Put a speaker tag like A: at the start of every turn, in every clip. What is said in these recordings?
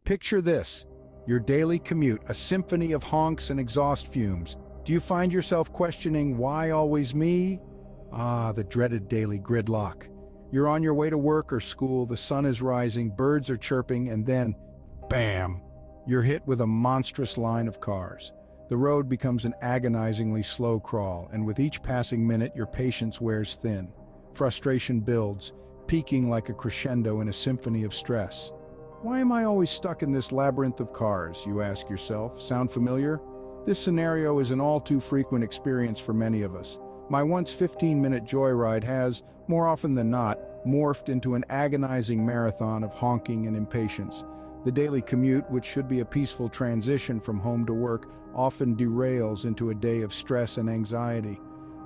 A: Picture this, your daily commute, a symphony of honks and exhaust fumes. Do you find yourself questioning, why always me? Ah, the dreaded daily gridlock. You're on your way to work or school, the sun is rising, birds are chirping, and then, bam, you're hit with a monstrous line of cars. The road becomes an agonizingly slow crawl, and with each passing minute, your patience wears thin. Frustration builds, peaking like a crescendo in a symphony of stress. Why am I always stuck in this labyrinth of cars, you ask yourself? Sound familiar? This scenario is an all too frequent experience for many of us. My once 15-minute joyride has, more often than not, morphed into an agonizing marathon of honking and impatience. The daily commute, which should be a peaceful transition from home to work, often derails into a day of stress and anxiety.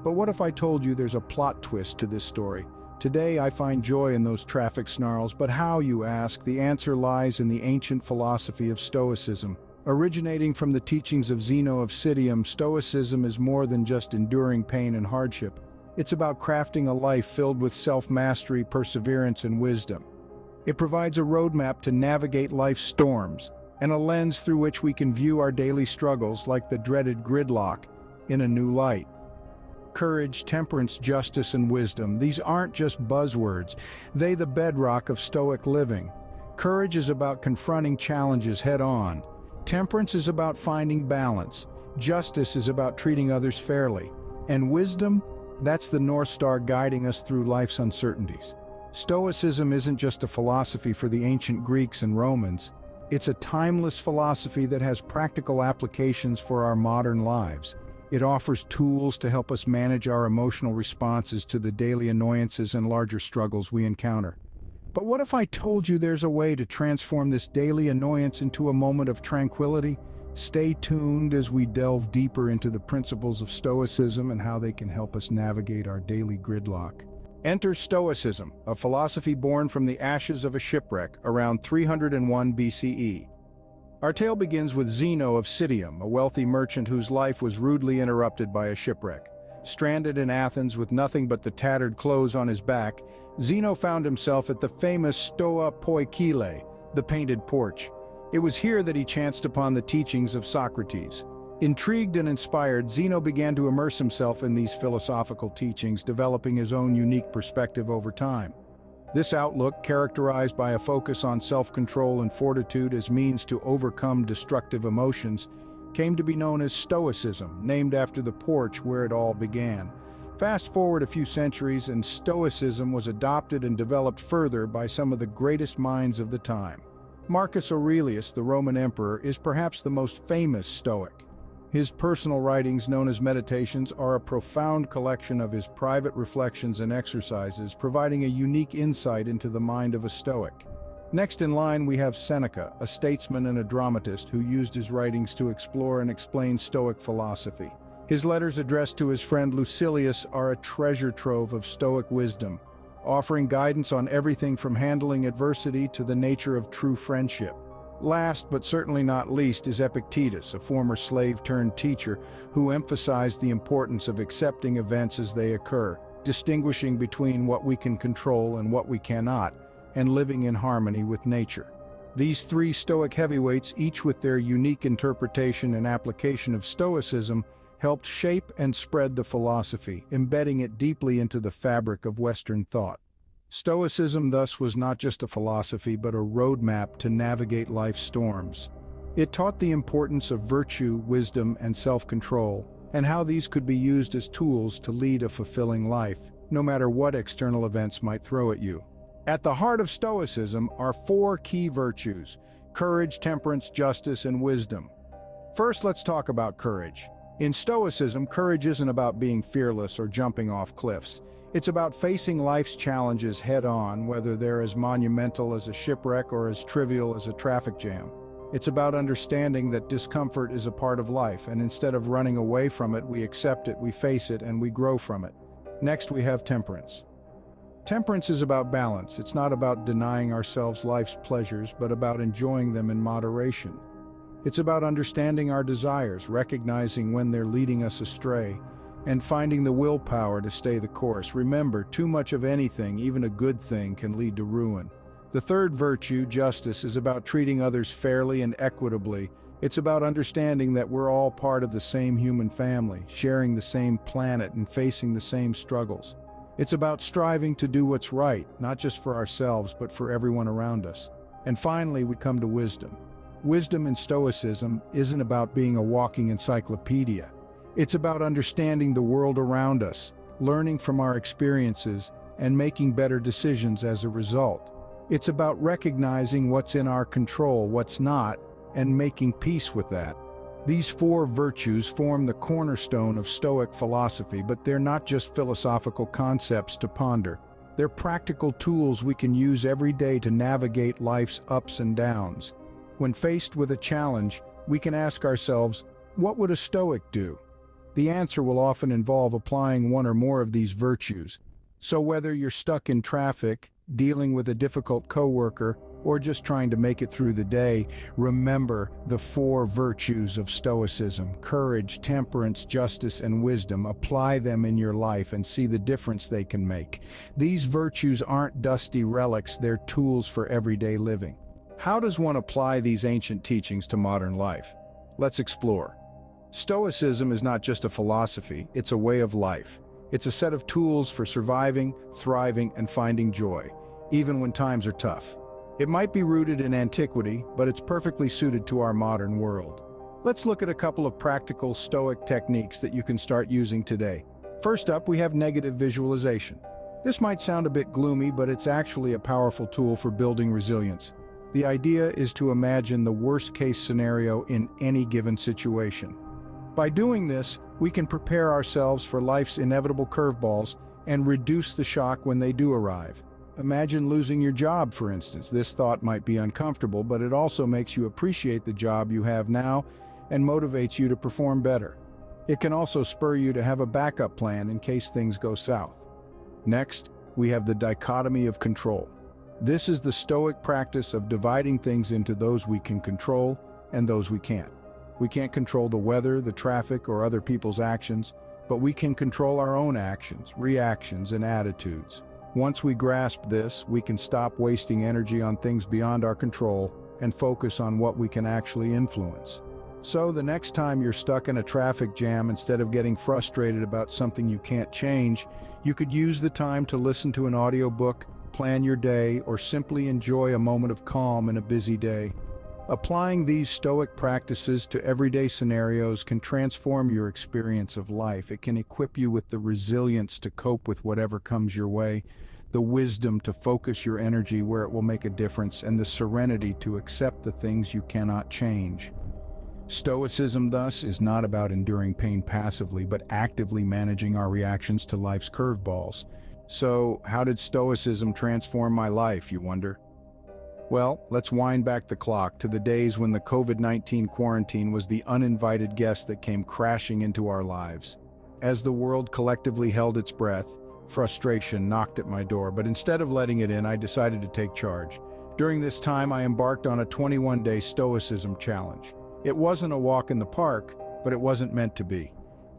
A: But what if I told you there's a plot twist to this story? Today I find joy in those traffic snarls, but how, you ask? The answer lies in the ancient philosophy of Stoicism. Originating from the teachings of Zeno of Citium, Stoicism is more than just enduring pain and hardship. It's about crafting a life filled with self-mastery, perseverance, and wisdom. It provides a roadmap to navigate life's storms, and a lens through which we can view our daily struggles, like the dreaded gridlock, in a new light. Courage, temperance, justice, and wisdom, these aren't just buzzwords, they're the bedrock of Stoic living. Courage is about confronting challenges head-on. Temperance is about finding balance. Justice is about treating others fairly. And wisdom, that's the North Star guiding us through life's uncertainties. Stoicism isn't just a philosophy for the ancient Greeks and Romans. It's a timeless philosophy that has practical applications for our modern lives. It offers tools to help us manage our emotional responses to the daily annoyances and larger struggles we encounter. But what if I told you there's a way to transform this daily annoyance into a moment of tranquility? Stay tuned as we delve deeper into the principles of Stoicism and how they can help us navigate our daily gridlock. Enter Stoicism, a philosophy born from the ashes of a shipwreck around 301 BCE. Our tale begins with Zeno of Citium, a wealthy merchant whose life was rudely interrupted by a shipwreck. Stranded in Athens with nothing but the tattered clothes on his back, Zeno found himself at the famous Stoa Poikile, the painted porch. It was here that he chanced upon the teachings of Socrates. Intrigued and inspired, Zeno began to immerse himself in these philosophical teachings, developing his own unique perspective over time. This outlook, characterized by a focus on self-control and fortitude as means to overcome destructive emotions, came to be known as Stoicism, named after the porch where it all began. Fast forward a few centuries, and Stoicism was adopted and developed further by some of the greatest minds of the time. Marcus Aurelius, the Roman emperor, is perhaps the most famous Stoic. His personal writings, known as Meditations, are a profound collection of his private reflections and exercises, providing a unique insight into the mind of a Stoic. Next in line, we have Seneca, a statesman and a dramatist who used his writings to explore and explain Stoic philosophy. His letters addressed to his friend Lucilius are a treasure trove of Stoic wisdom, offering guidance on everything from handling adversity to the nature of true friendship. Last, but certainly not least, is Epictetus, a former slave-turned-teacher who emphasized the importance of accepting events as they occur, distinguishing between what we can control and what we cannot, and living in harmony with nature. These three Stoic heavyweights, each with their unique interpretation and application of Stoicism, helped shape and spread the philosophy, embedding it deeply into the fabric of Western thought. Stoicism thus was not just a philosophy but a roadmap to navigate life's storms. It taught the importance of virtue, wisdom, and self-control, and how these could be used as tools to lead a fulfilling life, no matter what external events might throw at you. At the heart of Stoicism are four key virtues: courage, temperance, justice, and wisdom. First, let's talk about courage. In Stoicism, courage isn't about being fearless or jumping off cliffs. It's about facing life's challenges head-on, whether they're as monumental as a shipwreck or as trivial as a traffic jam. It's about understanding that discomfort is a part of life, and instead of running away from it, we accept it, we face it, and we grow from it. Next, we have temperance. Temperance is about balance. It's not about denying ourselves life's pleasures, but about enjoying them in moderation. It's about understanding our desires, recognizing when they're leading us astray, and finding the willpower to stay the course. Remember, too much of anything, even a good thing, can lead to ruin. The third virtue, justice, is about treating others fairly and equitably. It's about understanding that we're all part of the same human family, sharing the same planet and facing the same struggles. It's about striving to do what's right, not just for ourselves, but for everyone around us. And finally, we come to wisdom. Wisdom in Stoicism isn't about being a walking encyclopedia. It's about understanding the world around us, learning from our experiences, and making better decisions as a result. It's about recognizing what's in our control, what's not, and making peace with that. These four virtues form the cornerstone of Stoic philosophy, but they're not just philosophical concepts to ponder. They're practical tools we can use every day to navigate life's ups and downs. When faced with a challenge, we can ask ourselves, what would a Stoic do? The answer will often involve applying one or more of these virtues. So whether you're stuck in traffic, dealing with a difficult coworker, or just trying to make it through the day, remember the four virtues of Stoicism: courage, temperance, justice, and wisdom. Apply them in your life and see the difference they can make. These virtues aren't dusty relics, they're tools for everyday living. How does one apply these ancient teachings to modern life? Let's explore. Stoicism is not just a philosophy, it's a way of life. It's a set of tools for surviving, thriving, and finding joy, even when times are tough. It might be rooted in antiquity, but it's perfectly suited to our modern world. Let's look at a couple of practical Stoic techniques that you can start using today. First up, we have negative visualization. This might sound a bit gloomy, but it's actually a powerful tool for building resilience. The idea is to imagine the worst-case scenario in any given situation. By doing this, we can prepare ourselves for life's inevitable curveballs and reduce the shock when they do arrive. Imagine losing your job, for instance. This thought might be uncomfortable, but it also makes you appreciate the job you have now and motivates you to perform better. It can also spur you to have a backup plan in case things go south. Next, we have the dichotomy of control. This is the Stoic practice of dividing things into those we can control and those we can't. We can't control the weather, the traffic, or other people's actions, but we can control our own actions, reactions, and attitudes. Once we grasp this, we can stop wasting energy on things beyond our control and focus on what we can actually influence. So the next time you're stuck in a traffic jam, instead of getting frustrated about something you can't change, you could use the time to listen to an audiobook, plan your day, or simply enjoy a moment of calm in a busy day. Applying these Stoic practices to everyday scenarios can transform your experience of life. It can equip you with the resilience to cope with whatever comes your way, the wisdom to focus your energy where it will make a difference, and the serenity to accept the things you cannot change. Stoicism, thus, is not about enduring pain passively, but actively managing our reactions to life's curveballs. So, how did Stoicism transform my life, you wonder? Well, let's wind back the clock to the days when the COVID-19 quarantine was the uninvited guest that came crashing into our lives. As the world collectively held its breath, frustration knocked at my door, but instead of letting it in, I decided to take charge. During this time, I embarked on a 21-day Stoicism challenge. It wasn't a walk in the park, but it wasn't meant to be.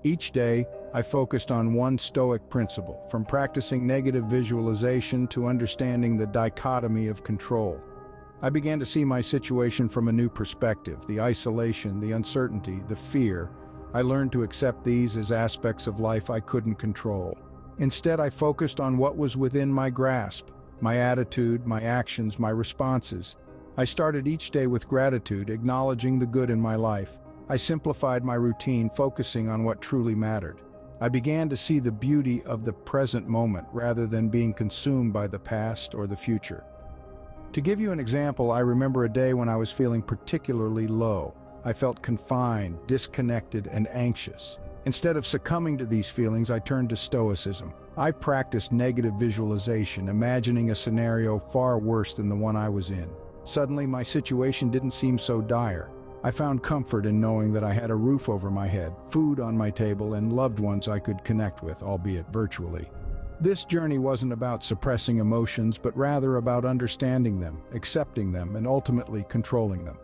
A: Each day, I focused on one Stoic principle, from practicing negative visualization to understanding the dichotomy of control. I began to see my situation from a new perspective: the isolation, the uncertainty, the fear. I learned to accept these as aspects of life I couldn't control. Instead, I focused on what was within my grasp: my attitude, my actions, my responses. I started each day with gratitude, acknowledging the good in my life. I simplified my routine, focusing on what truly mattered. I began to see the beauty of the present moment rather than being consumed by the past or the future. To give you an example, I remember a day when I was feeling particularly low. I felt confined, disconnected, and anxious. Instead of succumbing to these feelings, I turned to Stoicism. I practiced negative visualization, imagining a scenario far worse than the one I was in. Suddenly, my situation didn't seem so dire. I found comfort in knowing that I had a roof over my head, food on my table, and loved ones I could connect with, albeit virtually. This journey wasn't about suppressing emotions, but rather about understanding them, accepting them, and ultimately controlling them.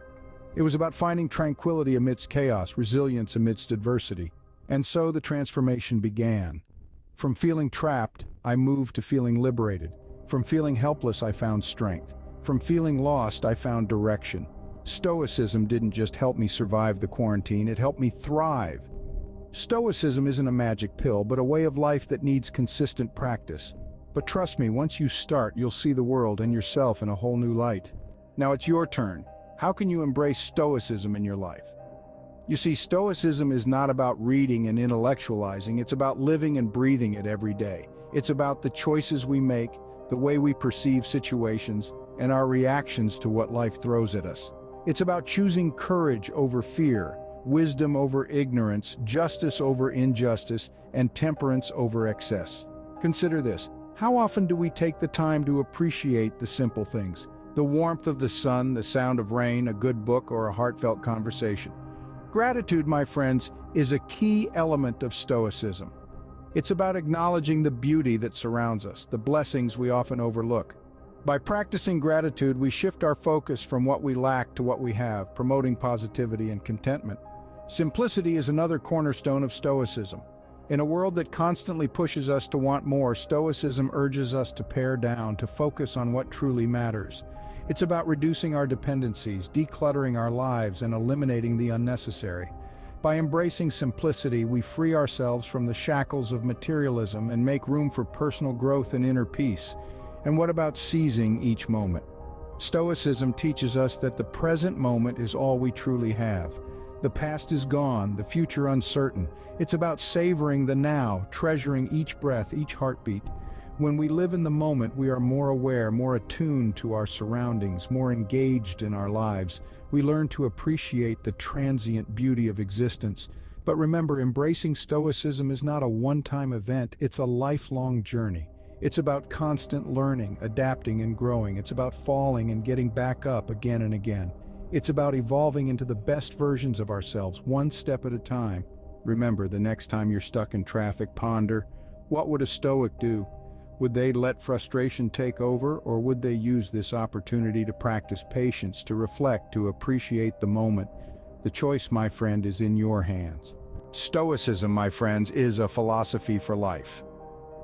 A: It was about finding tranquility amidst chaos, resilience amidst adversity. And so the transformation began. From feeling trapped, I moved to feeling liberated. From feeling helpless, I found strength. From feeling lost, I found direction. Stoicism didn't just help me survive the quarantine, it helped me thrive. Stoicism isn't a magic pill, but a way of life that needs consistent practice. But trust me, once you start, you'll see the world and yourself in a whole new light. Now it's your turn. How can you embrace Stoicism in your life? You see, Stoicism is not about reading and intellectualizing, it's about living and breathing it every day. It's about the choices we make, the way we perceive situations, and our reactions to what life throws at us. It's about choosing courage over fear, wisdom over ignorance, justice over injustice, and temperance over excess. Consider this. How often do we take the time to appreciate the simple things? The warmth of the sun, the sound of rain, a good book, or a heartfelt conversation. Gratitude, my friends, is a key element of Stoicism. It's about acknowledging the beauty that surrounds us, the blessings we often overlook. By practicing gratitude, we shift our focus from what we lack to what we have, promoting positivity and contentment. Simplicity is another cornerstone of Stoicism. In a world that constantly pushes us to want more, Stoicism urges us to pare down, to focus on what truly matters. It's about reducing our dependencies, decluttering our lives, and eliminating the unnecessary. By embracing simplicity, we free ourselves from the shackles of materialism and make room for personal growth and inner peace. And what about seizing each moment? Stoicism teaches us that the present moment is all we truly have. The past is gone, the future uncertain. It's about savoring the now, treasuring each breath, each heartbeat. When we live in the moment, we are more aware, more attuned to our surroundings, more engaged in our lives. We learn to appreciate the transient beauty of existence. But remember, embracing Stoicism is not a one-time event, it's a lifelong journey. It's about constant learning, adapting and growing. It's about falling and getting back up again and again. It's about evolving into the best versions of ourselves, one step at a time. Remember, the next time you're stuck in traffic, ponder, what would a Stoic do? Would they let frustration take over, or would they use this opportunity to practice patience, to reflect, to appreciate the moment? The choice, my friend, is in your hands. Stoicism, my friends, is a philosophy for life.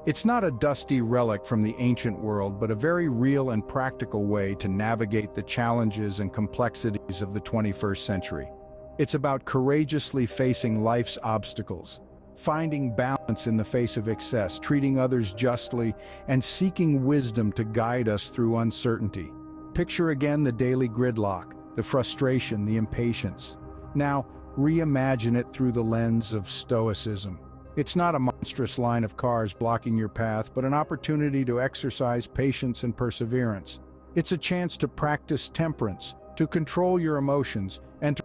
A: It's not a dusty relic from the ancient world, but a very real and practical way to navigate the challenges and complexities of the 21st century. It's about courageously facing life's obstacles, finding balance in the face of excess, treating others justly, and seeking wisdom to guide us through uncertainty. Picture again the daily gridlock, the frustration, the impatience. Now, reimagine it through the lens of Stoicism. It's not a monstrous line of cars blocking your path, but an opportunity to exercise patience and perseverance. It's a chance to practice temperance, to control your emotions, and to